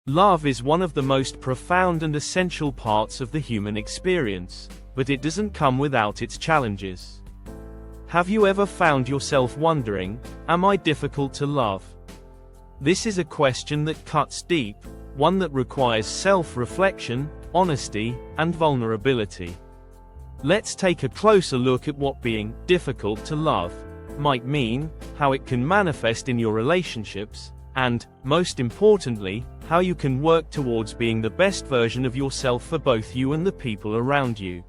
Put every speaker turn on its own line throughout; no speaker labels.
Love is one of the most profound and essential parts of the human experience, but it doesn't come without its challenges. Have you ever found yourself wondering, am I difficult to love? This is a question that cuts deep, one that requires self-reflection, honesty, and vulnerability. Let's take a closer look at what being difficult to love might mean, how it can manifest in your relationships, and, most importantly, how you can work towards being the best version of yourself for both you and the people around you.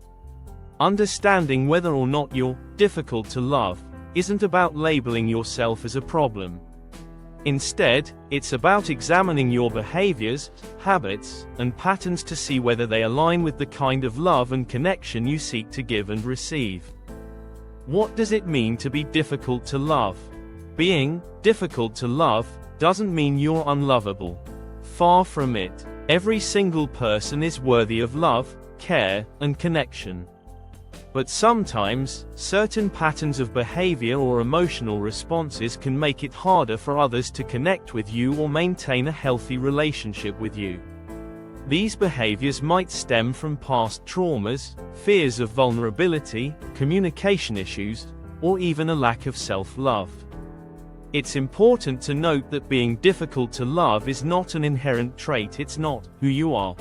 Understanding whether or not you're difficult to love isn't about labeling yourself as a problem. Instead, it's about examining your behaviors, habits, and patterns to see whether they align with the kind of love and connection you seek to give and receive. What does it mean to be difficult to love? Being difficult to love doesn't mean you're unlovable. Far from it. Every single person is worthy of love, care, and connection. But sometimes, certain patterns of behavior or emotional responses can make it harder for others to connect with you or maintain a healthy relationship with you. These behaviors might stem from past traumas, fears of vulnerability, communication issues, or even a lack of self-love. It's important to note that being difficult to love is not an inherent trait, it's not who you are.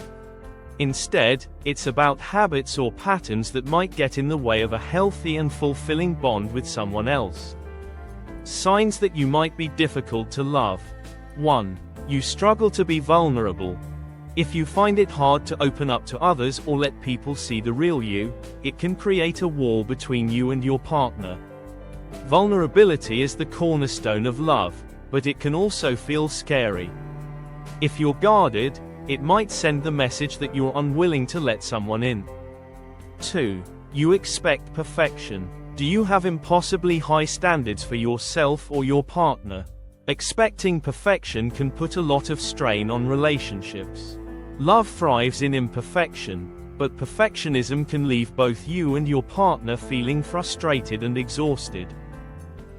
Instead, it's about habits or patterns that might get in the way of a healthy and fulfilling bond with someone else. Signs that you might be difficult to love. 1. You struggle to be vulnerable. If you find it hard to open up to others or let people see the real you, it can create a wall between you and your partner. Vulnerability is the cornerstone of love, but it can also feel scary. If you're guarded, it might send the message that you're unwilling to let someone in. 2. You expect perfection. Do you have impossibly high standards for yourself or your partner? Expecting perfection can put a lot of strain on relationships. Love thrives in imperfection, but perfectionism can leave both you and your partner feeling frustrated and exhausted.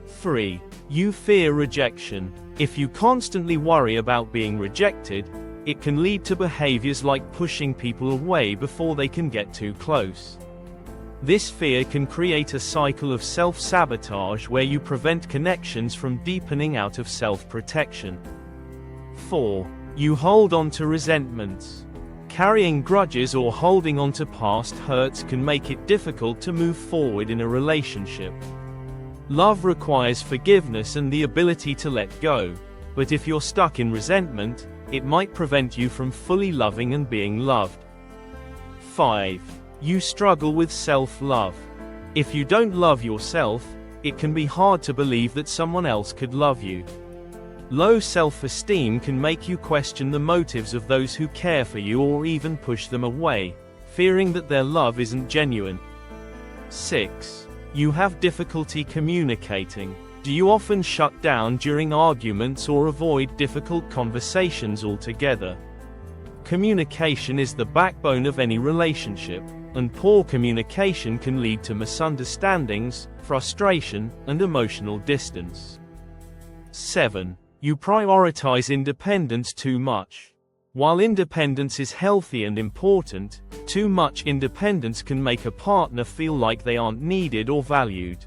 3. You fear rejection. If you constantly worry about being rejected, it can lead to behaviors like pushing people away before they can get too close. This fear can create a cycle of self-sabotage where you prevent connections from deepening out of self-protection. 4. You hold on to resentments. Carrying grudges or holding on to past hurts can make it difficult to move forward in a relationship. Love requires forgiveness and the ability to let go, but if you're stuck in resentment, it might prevent you from fully loving and being loved. 5. You struggle with self-love. If you don't love yourself, it can be hard to believe that someone else could love you. Low self-esteem can make you question the motives of those who care for you or even push them away, fearing that their love isn't genuine. 6. You have difficulty communicating. Do you often shut down during arguments or avoid difficult conversations altogether? Communication is the backbone of any relationship, and poor communication can lead to misunderstandings, frustration, and emotional distance. 7. You prioritize independence too much. While independence is healthy and important, too much independence can make a partner feel like they aren't needed or valued.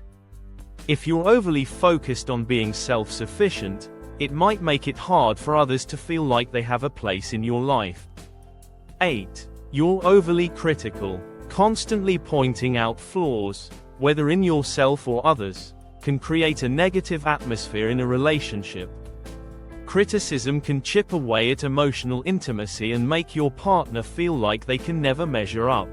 If you're overly focused on being self-sufficient, it might make it hard for others to feel like they have a place in your life. 8. You're overly critical. Constantly pointing out flaws, whether in yourself or others, can create a negative atmosphere in a relationship. Criticism can chip away at emotional intimacy and make your partner feel like they can never measure up.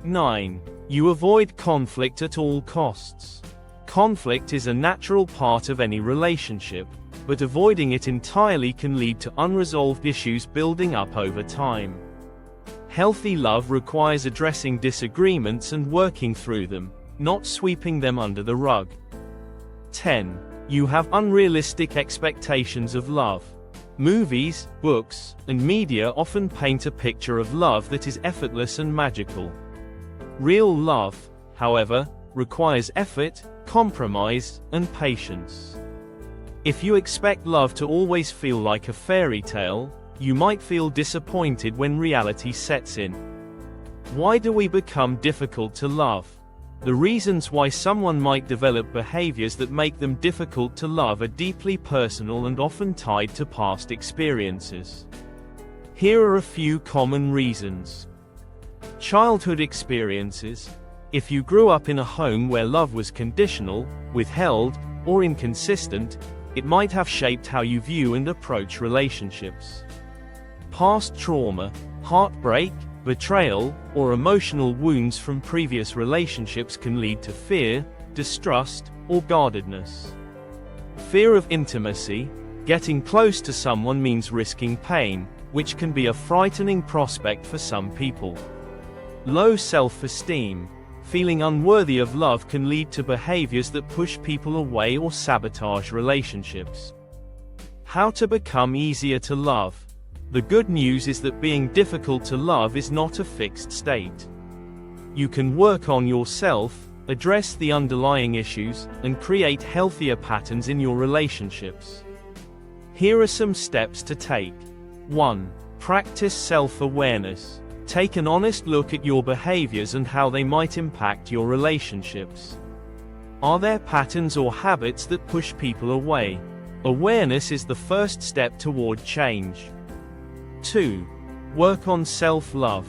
9. You avoid conflict at all costs. Conflict is a natural part of any relationship, but avoiding it entirely can lead to unresolved issues building up over time. Healthy love requires addressing disagreements and working through them, not sweeping them under the rug. 10. You have unrealistic expectations of love. Movies, books, and media often paint a picture of love that is effortless and magical. Real love, however, requires effort, compromise, and patience. If you expect love to always feel like a fairy tale, you might feel disappointed when reality sets in. Why do we become difficult to love? The reasons why someone might develop behaviors that make them difficult to love are deeply personal and often tied to past experiences. Here are a few common reasons. Childhood experiences. If you grew up in a home where love was conditional, withheld, or inconsistent, it might have shaped how you view and approach relationships. Past trauma, heartbreak, betrayal, or emotional wounds from previous relationships can lead to fear, distrust, or guardedness. Fear of intimacy. Getting close to someone means risking pain, which can be a frightening prospect for some people. Low self-esteem. Feeling unworthy of love can lead to behaviors that push people away or sabotage relationships. How to become easier to love. The good news is that being difficult to love is not a fixed state. You can work on yourself, address the underlying issues, and create healthier patterns in your relationships. Here are some steps to take. 1. Practice self-awareness. Take an honest look at your behaviors and how they might impact your relationships. Are there patterns or habits that push people away? Awareness is the first step toward change. 2. Work on self-love.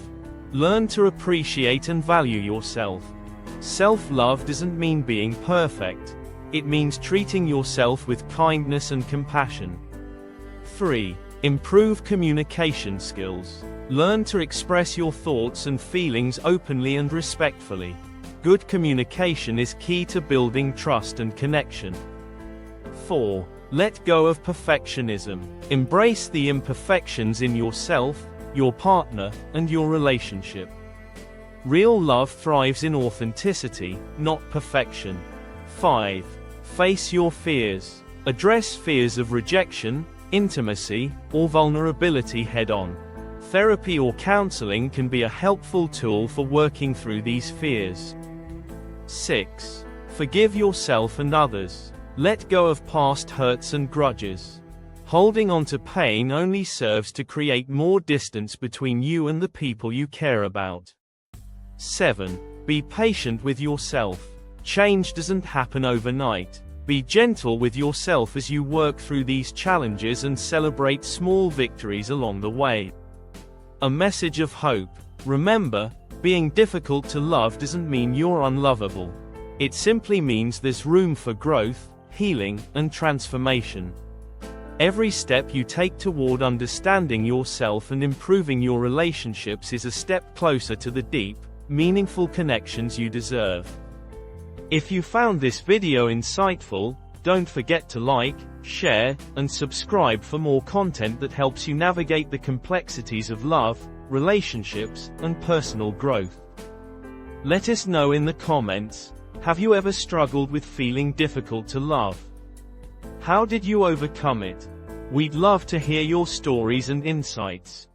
Learn to appreciate and value yourself. Self-love doesn't mean being perfect. It means treating yourself with kindness and compassion. 3. Improve communication skills. Learn to express your thoughts and feelings openly and respectfully. Good communication is key to building trust and connection. 4. Let go of perfectionism. Embrace the imperfections in yourself, your partner, and your relationship. Real love thrives in authenticity, not perfection. 5. Face your fears. Address fears of rejection, intimacy, or vulnerability head-on. Therapy or counseling can be a helpful tool for working through these fears. 6. Forgive yourself and others. Let go of past hurts and grudges. Holding on to pain only serves to create more distance between you and the people you care about. 7. Be patient with yourself. Change doesn't happen overnight. Be gentle with yourself as you work through these challenges and celebrate small victories along the way. A message of hope. Remember, being difficult to love doesn't mean you're unlovable. It simply means there's room for growth, healing, and transformation. Every step you take toward understanding yourself and improving your relationships is a step closer to the deep, meaningful connections you deserve. If you found this video insightful, don't forget to like, share, and subscribe for more content that helps you navigate the complexities of love, relationships, and personal growth. Let us know in the comments, have you ever struggled with feeling difficult to love? How did you overcome it? We'd love to hear your stories and insights.